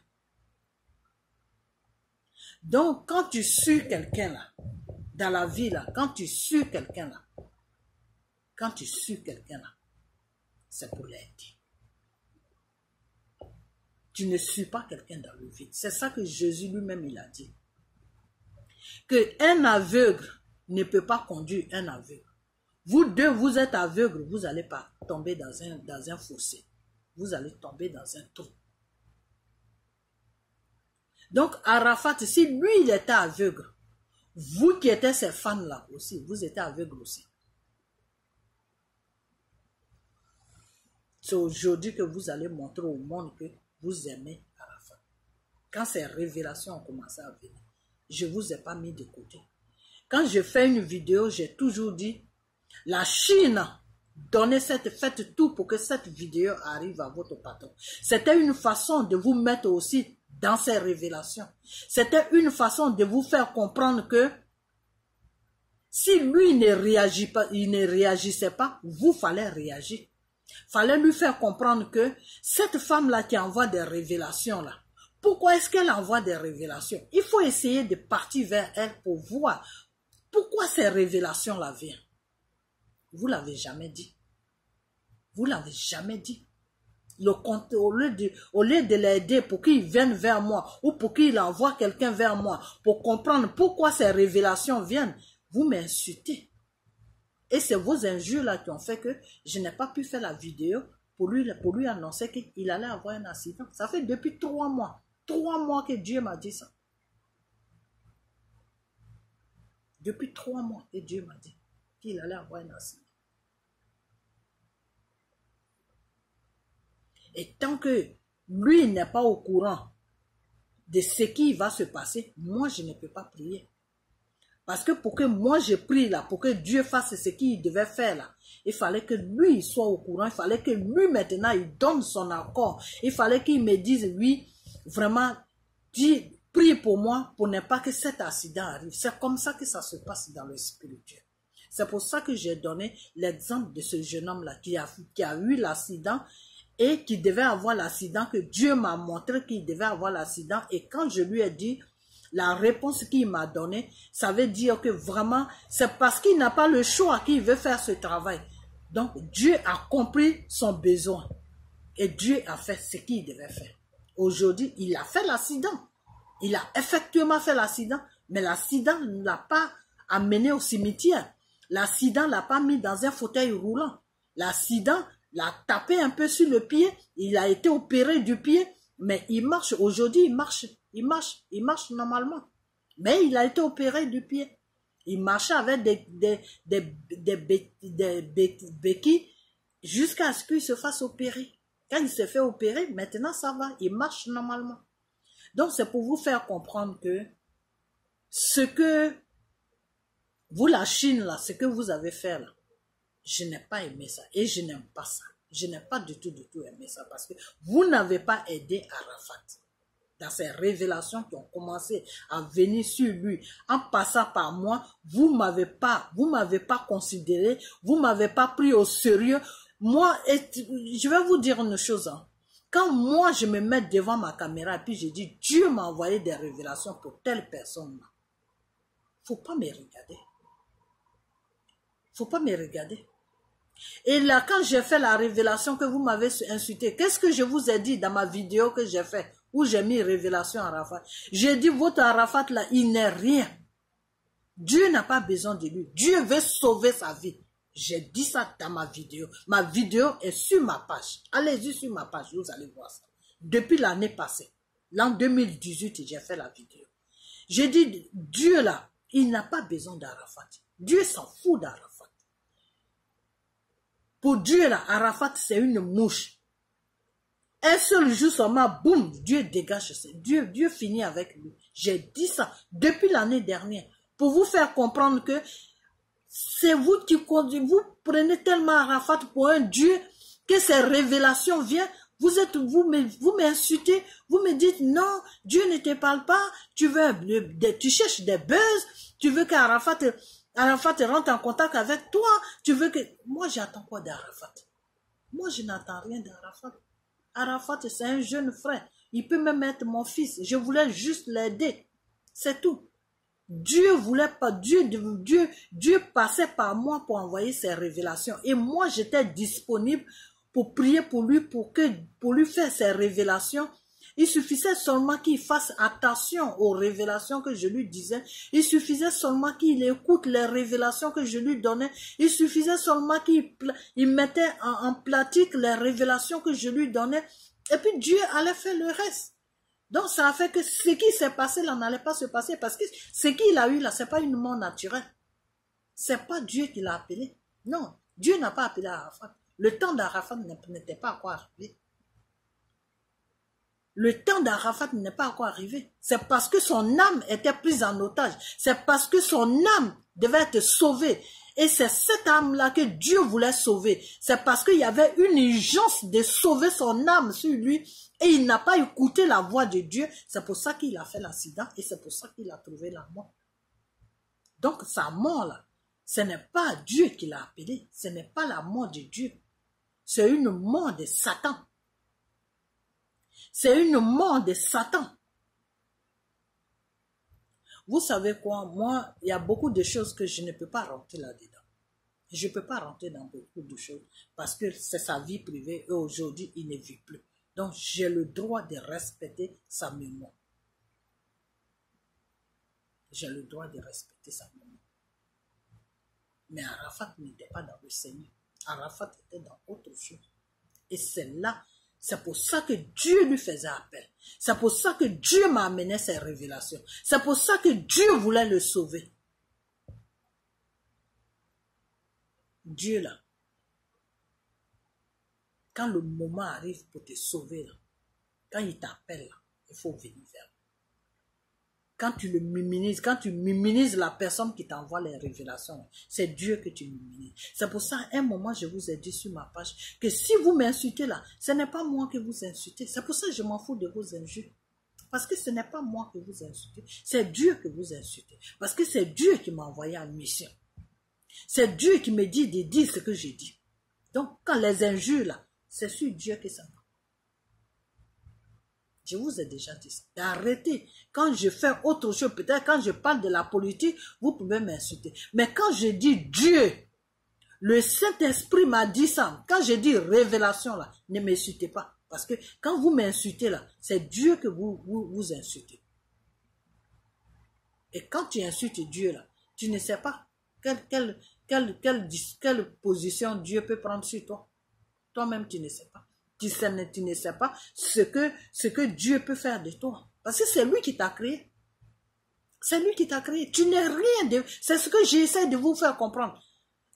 Donc, quand tu suis quelqu'un, là, dans la vie, là, quand tu suis quelqu'un, là, c'est pour l'aider. Tu ne suis pas quelqu'un dans le vide. C'est ça que Jésus lui-même, il a dit. Qu'un aveugle ne peut pas conduire un aveugle. Vous deux, vous êtes aveugles, vous n'allez pas tomber dans un fossé. Vous allez tomber dans un trou. Donc, Arafat, si lui, il était aveugle, Vous qui étiez ces fans-là aussi, vous étiez aveugles aussi. C'est aujourd'hui que vous allez montrer au monde que vous aimez Arafat. Quand ces révélations ont commencé à venir, je ne vous ai pas mis de côté. Quand je fais une vidéo, j'ai toujours dit, la Chine, faites tout pour que cette vidéo arrive à votre patron. C'était une façon de vous mettre aussi dans ces révélations. C'était une façon de vous faire comprendre que si lui ne réagit pas, il ne réagissait pas, vous fallait réagir. Fallait lui faire comprendre que cette femme-là qui envoie des révélations là, pourquoi est-ce qu'elle envoie des révélations? Il faut essayer de partir vers elle pour voir pourquoi ces révélations-là viennent. Vous ne l'avez jamais dit. Vous ne l'avez jamais dit. Au lieu de l'aider pour qu'il vienne vers moi ou pour qu'il envoie quelqu'un vers moi pour comprendre pourquoi ces révélations viennent, vous m'insultez. Et c'est vos injures-là qui ont fait que je n'ai pas pu faire la vidéo pour lui annoncer qu'il allait avoir un accident. Ça fait depuis 3 mois. 3 mois que Dieu m'a dit ça. Depuis 3 mois que Dieu m'a dit qu'il allait avoir un accident. Et tant que lui n'est pas au courant de ce qui va se passer, moi je ne peux pas prier. Parce que pour que moi je prie là, pour que Dieu fasse ce qu'il devait faire là, il fallait que lui soit au courant, il fallait que lui maintenant il donne son accord. Il fallait qu'il me dise oui, vraiment, prie pour moi pour ne pas que cet accident arrive. C'est comme ça que ça se passe dans le spirituel. C'est pour ça que j'ai donné l'exemple de ce jeune homme là qui a eu l'accident et qui devait avoir l'accident, que Dieu m'a montré qu'il devait avoir l'accident. Et quand je lui ai dit la réponse qu'il m'a donnée, ça veut dire que vraiment, c'est parce qu'il n'a pas le choix qu'il veut faire ce travail. Donc, Dieu a compris son besoin. Et Dieu a fait ce qu'il devait faire. Aujourd'hui, il a fait l'accident. Il a effectivement fait l'accident, mais l'accident ne l'a pas amené au cimetière. L'accident ne l'a pas mis dans un fauteuil roulant. L'accident l'a tapé un peu sur le pied. Il a été opéré du pied, mais il marche. Aujourd'hui, il marche normalement. Mais il a été opéré du pied. Il marchait avec des béquilles jusqu'à ce qu'il se fasse opérer. Quand il se fait opérer, maintenant ça va, il marche normalement. Donc c'est pour vous faire comprendre que ce que vous, la Chine, là, ce que vous avez fait là, je n'ai pas aimé ça et je n'aime pas ça. Je n'ai pas du tout aimé ça parce que vous n'avez pas aidé Arafat. Dans ces révélations qui ont commencé à venir sur lui, en passant par moi, vous m'avez pas considéré, vous m'avez pas pris au sérieux. Moi, je vais vous dire une chose. Hein. Quand moi, je me mets devant ma caméra et puis je dis, Dieu m'a envoyé des révélations pour telle personne. Faut pas me regarder. Faut pas me regarder. Et là, quand j'ai fait la révélation que vous m'avez insulté, qu'est-ce que je vous ai dit dans ma vidéo que j'ai fait, où j'ai mis révélation à Arafat? J'ai dit, votre Arafat là, il n'est rien. Dieu n'a pas besoin de lui. Dieu veut sauver sa vie. J'ai dit ça dans ma vidéo. Ma vidéo est sur ma page. Allez-y sur ma page, vous allez voir ça. Depuis l'année passée, l'an 2018, j'ai fait la vidéo. J'ai dit, Dieu là, il n'a pas besoin d'Arafat. Dieu s'en fout d'Arafat. Pour Dieu là, Arafat c'est une mouche. Un seul jour seulement, boum, Dieu dégage. Dieu finit avec lui. J'ai dit ça depuis l'année dernière. Pour vous faire comprendre que c'est vous qui vous prenez tellement Arafat pour un Dieu que ces révélations viennent. Vous m'insultez, vous me dites non, Dieu ne te parle pas, tu cherches des buzz, tu veux qu'Arafat rentre en contact avec toi, tu veux que... Moi j'attends quoi d'Arafat? Moi je n'attends rien d'Arafat. Arafat c'est un jeune frère, il peut même être mon fils, je voulais juste l'aider, c'est tout. Dieu voulait pas, Dieu passait par moi pour envoyer ses révélations. Et moi, j'étais disponible pour prier pour lui, pour lui faire ses révélations. Il suffisait seulement qu'il fasse attention aux révélations que je lui disais. Il suffisait seulement qu'il écoute les révélations que je lui donnais. Il suffisait seulement qu'il mettait en pratique les révélations que je lui donnais. Et puis Dieu allait faire le reste. Donc ça a fait que ce qui s'est passé là n'allait pas se passer parce que ce qu'il a eu là, c'est pas une mort naturelle. C'est pas Dieu qui l'a appelé. Non, Dieu n'a pas appelé Arafat. Le temps d'Arafat n'était pas encore arrivé. Le temps d'Arafat n'est pas encore arrivé. C'est parce que son âme était prise en otage. C'est parce que son âme devait être sauvée. Et c'est cette âme-là que Dieu voulait sauver. C'est parce qu'il y avait une urgence de sauver son âme sur lui. Et il n'a pas écouté la voix de Dieu. C'est pour ça qu'il a fait l'accident. Et c'est pour ça qu'il a trouvé la mort. Donc sa mort-là, ce n'est pas Dieu qui l'a appelé. Ce n'est pas la mort de Dieu. C'est une mort de Satan. C'est une mort de Satan. Vous savez quoi? Moi, il y a beaucoup de choses que je ne peux pas rentrer là-dedans. Je ne peux pas rentrer dans beaucoup de choses parce que c'est sa vie privée et aujourd'hui, il ne vit plus. Donc, j'ai le droit de respecter sa mémoire. J'ai le droit de respecter sa mémoire. Mais Arafat n'était pas dans le Seigneur. Arafat était dans autre chose. Et c'est là, c'est pour ça que Dieu lui faisait appel. C'est pour ça que Dieu m'a amené ces révélations. C'est pour ça que Dieu voulait le sauver. Dieu là, quand le moment arrive pour te sauver là, quand il t'appelle là, il faut venir vers lui. Quand tu le minimises, quand tu minimises la personne qui t'envoie les révélations, c'est Dieu que tu minimises. C'est pour ça, à un moment, je vous ai dit sur ma page que si vous m'insultez là, ce n'est pas moi que vous insultez. C'est pour ça que je m'en fous de vos injures. Parce que ce n'est pas moi que vous insultez, c'est Dieu que vous insultez. Parce que c'est Dieu qui m'a envoyé en mission. C'est Dieu qui me dit de dire ce que j'ai dit. Donc, quand les injures là, c'est sur Dieu que ça va. Je vous ai déjà dit ça. D'arrêter. Quand je fais autre chose, peut-être quand je parle de la politique, vous pouvez m'insulter. Mais quand je dis Dieu, le Saint-Esprit m'a dit ça. Quand je dis révélation, là, ne m'insultez pas. Parce que quand vous m'insultez, là, c'est Dieu que vous insultez. Et quand tu insultes Dieu, là, tu ne sais pas quelle position Dieu peut prendre sur toi. Toi-même, tu ne sais pas. Tu ne sais pas ce que Dieu peut faire de toi. Parce que c'est lui qui t'a créé. C'est lui qui t'a créé. Tu n'es rien de... C'est ce que j'essaie de vous faire comprendre.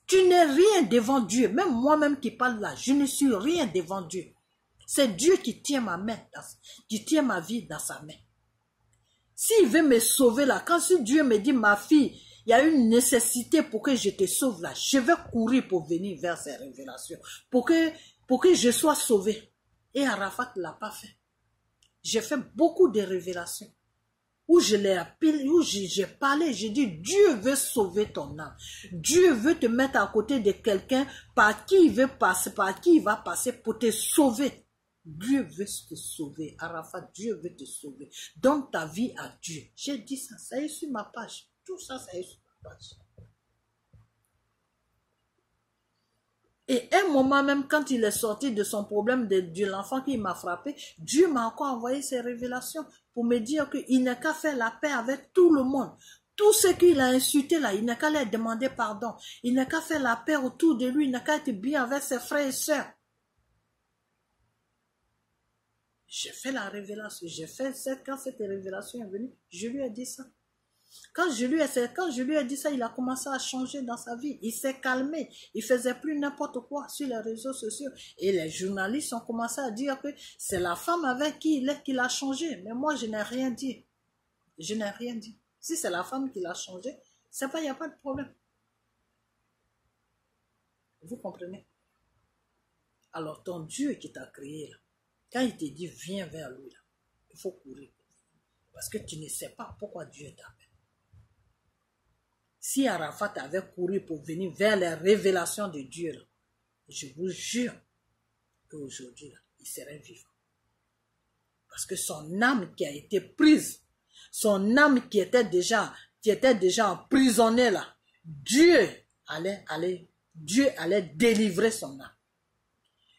Tu n'es rien devant Dieu. Même moi-même qui parle là, je ne suis rien devant Dieu. C'est Dieu qui tient ma main, qui tient ma vie dans sa main. S'il veut me sauver là, quand si Dieu me dit, ma fille, il y a une nécessité pour que je te sauve là, je vais courir pour venir vers ces révélations. Pour que je sois sauvé. Et Arafat ne l'a pas fait. J'ai fait beaucoup de révélations. Où je l'ai appelé, où j'ai parlé, j'ai dit, Dieu veut sauver ton âme. Dieu veut te mettre à côté de quelqu'un par qui il veut passer, par qui il va passer pour te sauver. Dieu veut te sauver. Arafat, Dieu veut te sauver. Donne ta vie à Dieu. J'ai dit ça, ça est sur ma page. Tout ça, ça est sur ma page. Et un moment même, quand il est sorti de son problème de l'enfant qui m'a frappé, Dieu m'a encore envoyé ses révélations pour me dire qu'il n'a qu'à faire la paix avec tout le monde. Tout ce qu'il a insulté là, il n'a qu'à leur demander pardon. Il n'a qu'à faire la paix autour de lui, il n'a qu'à être bien avec ses frères et sœurs. J'ai fait la révélation, quand cette révélation est venue, je lui ai dit ça. Quand je lui ai dit ça, il a commencé à changer dans sa vie. Il s'est calmé. Il faisait plus n'importe quoi sur les réseaux sociaux. Et les journalistes ont commencé à dire que c'est la femme avec qui il est qui l'a changé. Mais moi, je n'ai rien dit. Je n'ai rien dit. Si c'est la femme qui l'a changé, il n'y a pas de problème. Vous comprenez? Alors, ton Dieu qui t'a créé, là, quand il te dit viens vers lui, là, il faut courir. Parce que tu ne sais pas pourquoi Dieu t'appelle. Si Arafat avait couru pour venir vers les révélations de Dieu, là, je vous jure qu'aujourd'hui, il serait vivant. Parce que son âme qui a été prise, son âme qui était déjà emprisonnée là, Dieu allait délivrer son âme.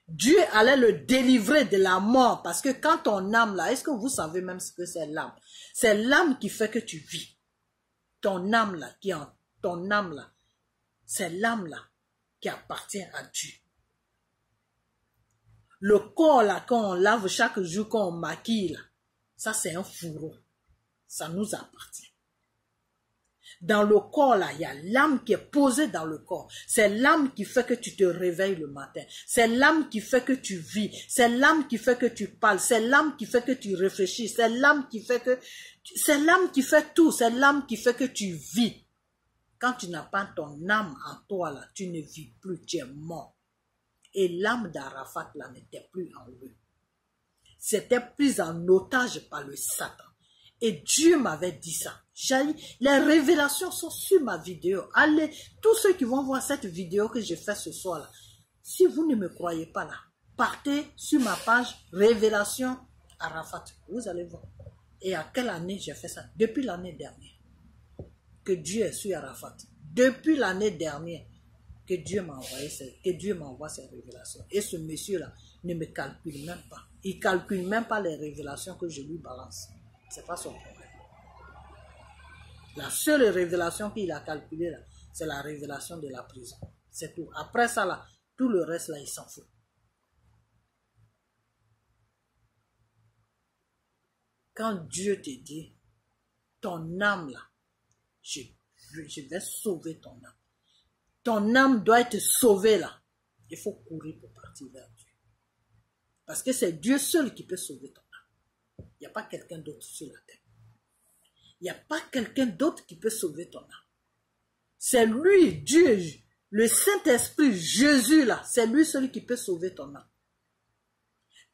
Dieu allait le délivrer de la mort. Parce que quand ton âme là, est-ce que vous savez même ce que c'est l'âme? C'est l'âme qui fait que tu vis. Ton âme là, c'est l'âme là qui appartient à Dieu. Le corps là, quand on lave chaque jour, quand on maquille là, Ça, c'est un fourreau. Ça nous appartient. Dans le corps, là, il y a l'âme qui est posée dans le corps. C'est l'âme qui fait que tu te réveilles le matin. C'est l'âme qui fait que tu vis. C'est l'âme qui fait que tu parles. C'est l'âme qui fait que tu réfléchis. C'est l'âme qui fait que... C'est l'âme qui fait tout. C'est l'âme qui fait que tu vis. Quand tu n'as pas ton âme en toi, là, tu ne vis plus. Tu es mort. Et l'âme d'Arafat, là, n'était plus en lui. C'était pris en otage par le Satan. Et Dieu m'avait dit ça. Les révélations sont sur ma vidéo. Allez, tous ceux qui vont voir cette vidéo que j'ai faite ce soir là, si vous ne me croyez pas là, partez sur ma page Révélation Arafat. Vous allez voir. Et à quelle année j'ai fait ça? Depuis l'année dernière. Que Dieu est sur Arafat. Depuis l'année dernière que Dieu m'a envoyé, que Dieu m'envoie ces révélations. Et ce monsieur-là ne me calcule même pas. Il ne calcule même pas les révélations que je lui balance. Ce n'est pas son problème. La seule révélation qu'il a calculée, là, c'est la révélation de la prison. C'est tout. Après ça, là, tout le reste, là, il s'en fout. Quand Dieu te dit, ton âme, là, je vais sauver ton âme. Ton âme doit être sauvée, là. Il faut courir pour partir vers Dieu. Parce que c'est Dieu seul qui peut sauver ton âme. Il n'y a pas quelqu'un d'autre sur la terre. Il n'y a pas quelqu'un d'autre qui peut sauver ton âme. C'est lui, Dieu, le Saint-Esprit, Jésus là, c'est lui seul qui peut sauver ton âme.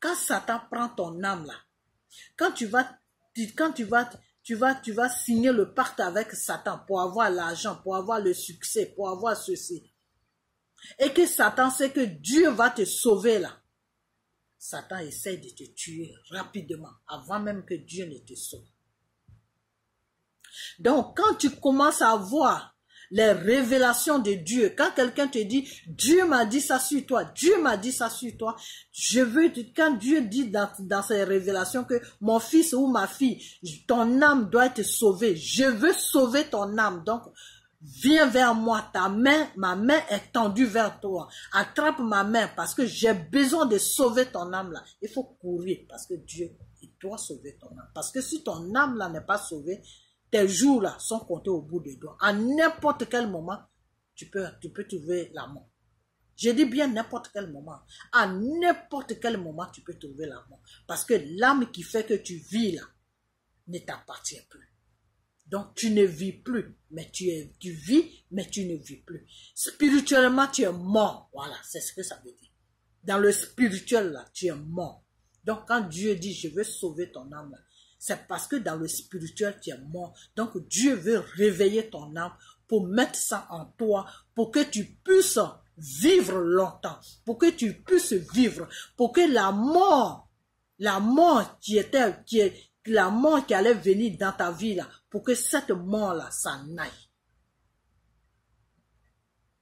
Quand Satan prend ton âme là, quand tu vas signer le pacte avec Satan pour avoir l'argent, pour avoir le succès, pour avoir ceci, et que Satan sait que Dieu va te sauver là, Satan essaie de te tuer rapidement, avant même que Dieu ne te sauve. Donc, quand tu commences à voir les révélations de Dieu, quand quelqu'un te dit, Dieu m'a dit ça sur toi, Dieu m'a dit ça sur toi, je veux, quand Dieu dit dans ses révélations que mon fils ou ma fille, ton âme doit être sauvée, je veux sauver ton âme, donc, viens vers moi, ma main est tendue vers toi, attrape ma main parce que j'ai besoin de sauver ton âme là, il faut courir parce que Dieu, il doit sauver ton âme, parce que si ton âme là n'est pas sauvée, tes jours là sont comptés au bout des doigts. À n'importe quel moment, tu peux trouver la mort. Je dis bien n'importe quel moment. À n'importe quel moment, tu peux trouver la mort. Parce que l'âme qui fait que tu vis là, ne t'appartient plus. Donc tu ne vis plus, mais tu vis, mais tu ne vis plus. Spirituellement, tu es mort. Voilà, c'est ce que ça veut dire. Dans le spirituel là, tu es mort. Donc quand Dieu dit, je veux sauver ton âme là, c'est parce que dans le spirituel, tu es mort. Donc, Dieu veut réveiller ton âme pour mettre ça en toi, pour que tu puisses vivre longtemps, pour que tu puisses vivre, pour que la mort qui allait venir dans ta vie, là, pour que cette mort-là s'en aille.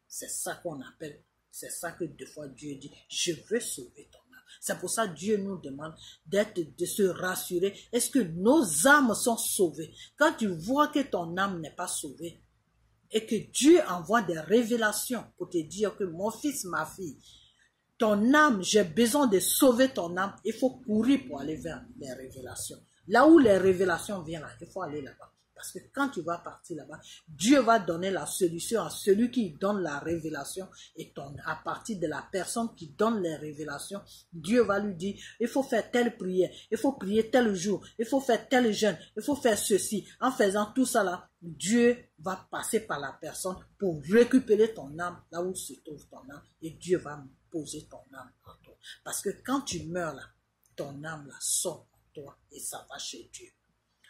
C'est ça qu'on appelle, c'est ça que des fois Dieu dit, je veux sauver ton âme. C'est pour ça que Dieu nous demande de se rassurer. Est-ce que nos âmes sont sauvées? Quand tu vois que ton âme n'est pas sauvée et que Dieu envoie des révélations pour te dire que mon fils, ma fille, ton âme, j'ai besoin de sauver ton âme, il faut courir pour aller vers les révélations. Là où les révélations viennent, là, il faut aller là-bas. Parce que quand tu vas partir là-bas, Dieu va donner la solution à celui qui donne la révélation. Et à partir de la personne qui donne les révélations, Dieu va lui dire, il faut faire telle prière, il faut prier tel jour, il faut faire tel jeûne, il faut faire ceci. En faisant tout ça là, Dieu va passer par la personne pour récupérer ton âme là où se trouve ton âme. Et Dieu va poser ton âme en toi. Parce que quand tu meurs là, ton âme là sort en toi et ça va chez Dieu.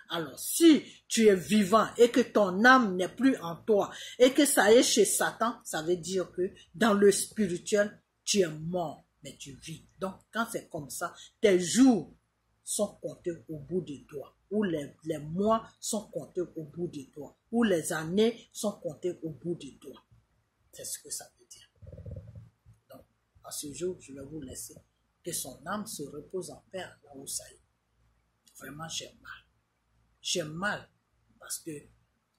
Alors, si tu es vivant et que ton âme n'est plus en toi et que ça est chez Satan, ça veut dire que dans le spirituel, tu es mort, mais tu vis. Donc, quand c'est comme ça, tes jours sont comptés au bout des doigts, ou les mois sont comptés au bout des doigts, ou les années sont comptées au bout des doigts. C'est ce que ça veut dire. Donc, à ce jour, je vais vous laisser que son âme se repose en paix là où ça est. Vraiment, j'ai mal. J'ai mal parce que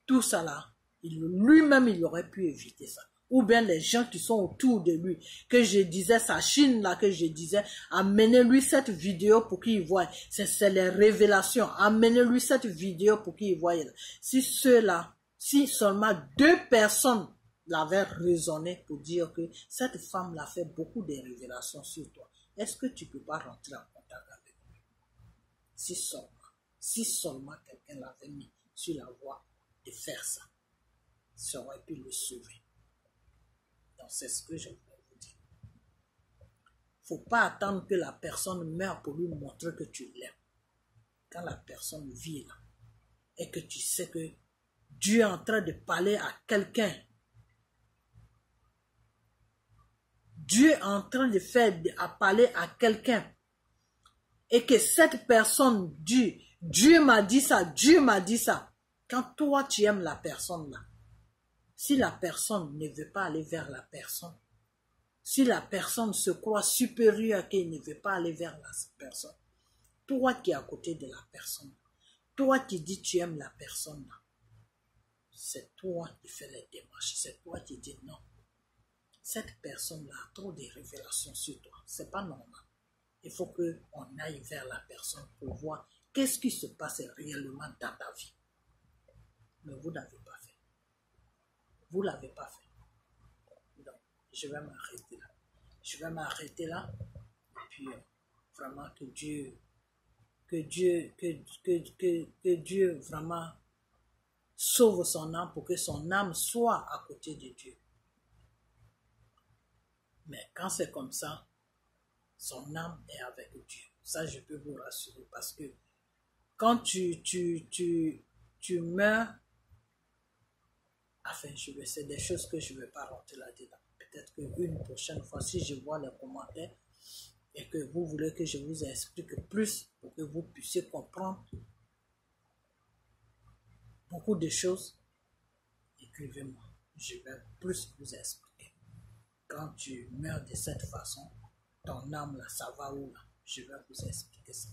tout ça là, lui-même, il aurait pu éviter ça. ou bien les gens qui sont autour de lui, que je disais, sa Chine là, que je disais, amenez-lui cette vidéo pour qu'il voie. C'est les révélations. Amenez-lui cette vidéo pour qu'il voie. Si ceux-là, si seulement 2 personnes l'avaient raisonné pour dire que cette femme-là fait beaucoup de révélations sur toi, est-ce que tu ne peux pas rentrer en contact avec lui? Si seulement quelqu'un l'avait mis sur la voie de faire ça, ça aurait pu le sauver. Donc c'est ce que je voulais vous dire. Il ne faut pas attendre que la personne meure pour lui montrer que tu l'aimes. Quand la personne vit là, et que tu sais que Dieu est en train de parler à quelqu'un, Dieu est en train de parler à quelqu'un, et que cette personne dit, Dieu m'a dit ça, Dieu m'a dit ça. Quand toi tu aimes la personne là, si la personne ne veut pas aller vers la personne, si la personne se croit supérieure qu'elle ne veut pas aller vers la personne, toi qui es à côté de la personne, toi qui dis tu aimes la personne là, c'est toi qui fais les démarches, c'est toi qui dis non. Cette personne-là a trop de révélations sur toi, c'est pas normal. Il faut qu'on aille vers la personne pour voir qu'est-ce qui se passe réellement dans ta vie. Mais vous n'avez pas fait. Vous ne l'avez pas fait. Donc, je vais m'arrêter là. Je vais m'arrêter là. Et puis, vraiment que Dieu vraiment sauve son âme pour que son âme soit à côté de Dieu. Mais quand c'est comme ça, son âme est avec Dieu. Ça, je peux vous rassurer parce que quand tu meurs, enfin, c'est des choses que je ne vais pas rentrer là-dedans. Peut-être qu'une prochaine fois, si je vois les commentaires et que vous voulez que je vous explique plus pour que vous puissiez comprendre beaucoup de choses, écrivez-moi. Je vais plus vous expliquer. Quand tu meurs de cette façon, ton âme là, ça va où là? Je vais vous expliquer ça.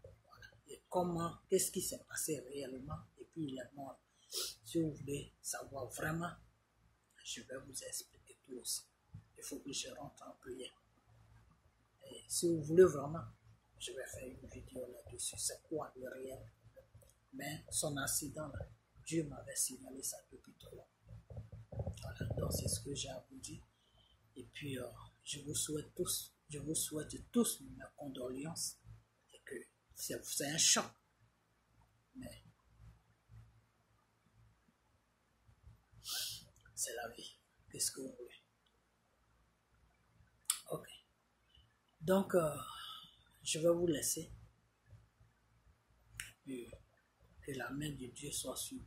Voilà. Et comment, qu'est-ce qui s'est passé réellement, et puis il est mort. Si vous voulez savoir vraiment, je vais vous expliquer tout aussi. Il faut que je rentre en prière. Et si vous voulez vraiment, je vais faire une vidéo là-dessus. C'est quoi le réel? Mais son accident là, Dieu m'avait signalé ça depuis trop longtemps. Voilà, donc c'est ce que j'ai à vous dire. Et puis, je vous souhaite tous mes condoléances. Et que c'est un choc. Mais c'est la vie. Qu'est-ce que vous voulez? Ok. Donc, je vais vous laisser. Et que la main de Dieu soit sur vous.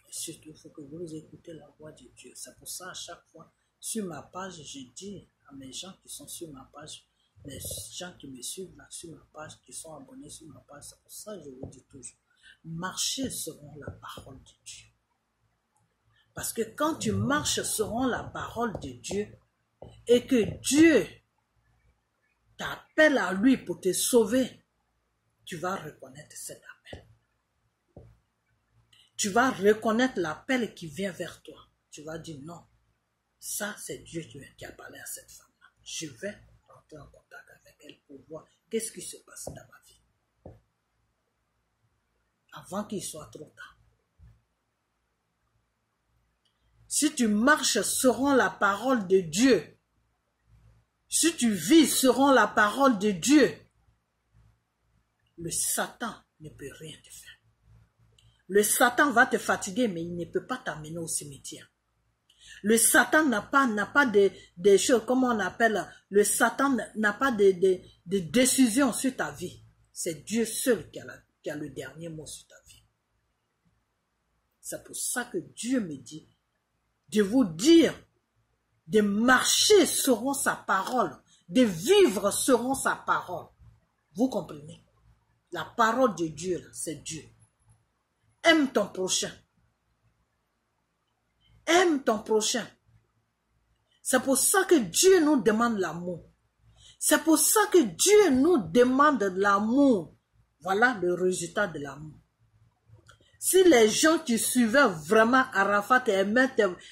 Et surtout, il faut que vous écoutez la voix de Dieu. C'est pour ça, à chaque fois, sur ma page, je dis à mes gens qui sont sur ma page, les gens qui me suivent là, sur ma page, qui sont abonnés sur ma page, c'est pour ça que je vous dis toujours, marchez selon la parole de Dieu. Parce que quand tu marches selon la parole de Dieu et que Dieu t'appelle à lui pour te sauver, tu vas reconnaître cet appel. Tu vas reconnaître l'appel qui vient vers toi. Tu vas dire non, ça c'est Dieu qui a parlé à cette femme-là. Je vais rentrer en contact avec elle pour voir qu'est-ce qui se passe dans ma vie. Avant qu'il soit trop tard. Si tu marches selon la parole de Dieu, si tu vis selon la parole de Dieu, le Satan ne peut rien te faire. Le Satan va te fatiguer, mais il ne peut pas t'amener au cimetière. Le Satan n'a pas des choses, comment on appelle, le Satan n'a pas de décision sur ta vie. C'est Dieu seul qui a le dernier mot sur ta vie. C'est pour ça que Dieu me dit de vous dire de marcher selon sa parole, de vivre selon sa parole. Vous comprenez? La parole de Dieu, c'est Dieu. Aime ton prochain. Aime ton prochain. C'est pour ça que Dieu nous demande l'amour. C'est pour ça que Dieu nous demande l'amour. Voilà le résultat de l'amour. Si les gens qui suivaient vraiment Arafat et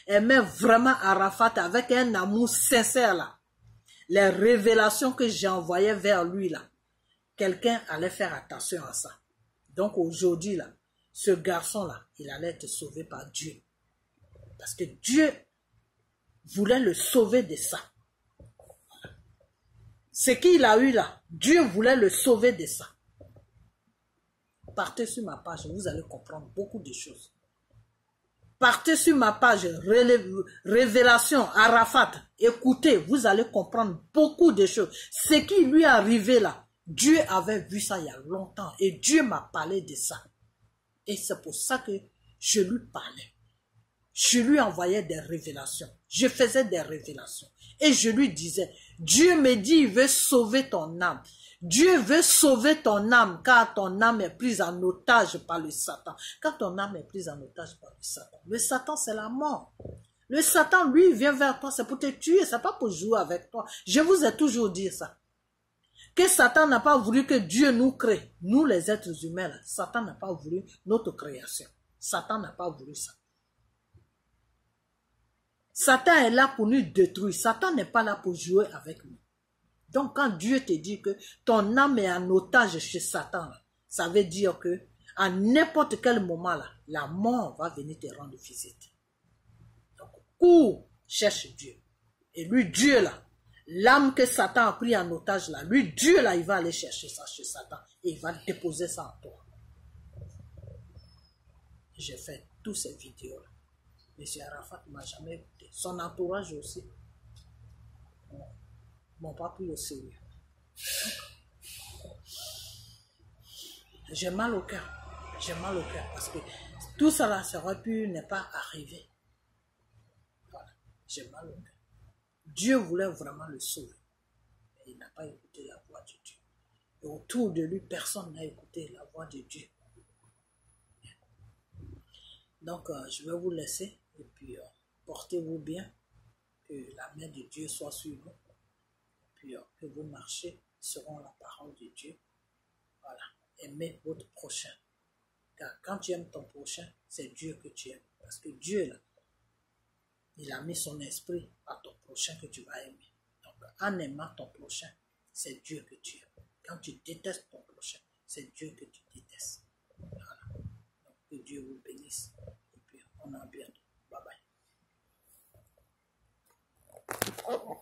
aimaient vraiment Arafat avec un amour sincère là, les révélations que j'envoyais vers lui là, quelqu'un allait faire attention à ça. Donc aujourd'hui là, ce garçon là, il allait être sauvé par Dieu. Parce que Dieu voulait le sauver de ça. Ce qu'il a eu là, Dieu voulait le sauver de ça. Partez sur ma page, vous allez comprendre beaucoup de choses. Partez sur ma page Révélation Arafat. Écoutez, vous allez comprendre beaucoup de choses. Ce qui lui est arrivé là, Dieu avait vu ça il y a longtemps et Dieu m'a parlé de ça. Et c'est pour ça que je lui parlais. Je lui envoyais des révélations. Je faisais des révélations. Et je lui disais, Dieu me dit, il veut sauver ton âme. Dieu veut sauver ton âme car ton âme est prise en otage par le Satan. Quand ton âme est prise en otage par le Satan c'est la mort. Le Satan, lui, vient vers toi, c'est pour te tuer, c'est pas pour jouer avec toi. Je vous ai toujours dit ça. Que Satan n'a pas voulu que Dieu nous crée. Nous, les êtres humains, là, Satan n'a pas voulu notre création. Satan n'a pas voulu ça. Satan est là pour nous détruire. Satan n'est pas là pour jouer avec nous. Donc, quand Dieu te dit que ton âme est en otage chez Satan, ça veut dire que à n'importe quel moment, là, la mort va venir te rendre visite. Donc, cours, cherche Dieu. Et lui, Dieu, là, l'âme que Satan a pris en otage, là, lui, Dieu, là, il va aller chercher ça chez Satan. Et il va déposer ça en toi. J'ai fait toutes ces vidéos-là. M. Arafat ne m'a jamais écouté. Son entourage aussi. M'ont pas pris au sérieux. J'ai mal au cœur. J'ai mal au cœur parce que tout cela aurait pu ne pas arriver. Voilà. J'ai mal au cœur. Dieu voulait vraiment le sauver. Mais il n'a pas écouté la voix de Dieu. Et autour de lui, personne n'a écouté la voix de Dieu. Donc, je vais vous laisser et puis portez-vous bien. Que la main de Dieu soit sur vous. Puis que vous marchez selon la parole de Dieu. Voilà. Aimez votre prochain. Car quand tu aimes ton prochain, c'est Dieu que tu aimes. Parce que Dieu, là, il a mis son esprit à ton prochain que tu vas aimer. Donc, en aimant ton prochain, c'est Dieu que tu aimes. Quand tu détestes ton prochain, c'est Dieu que tu détestes. Voilà. Donc, que Dieu vous bénisse. Et puis, on en bientôt. Bye bye.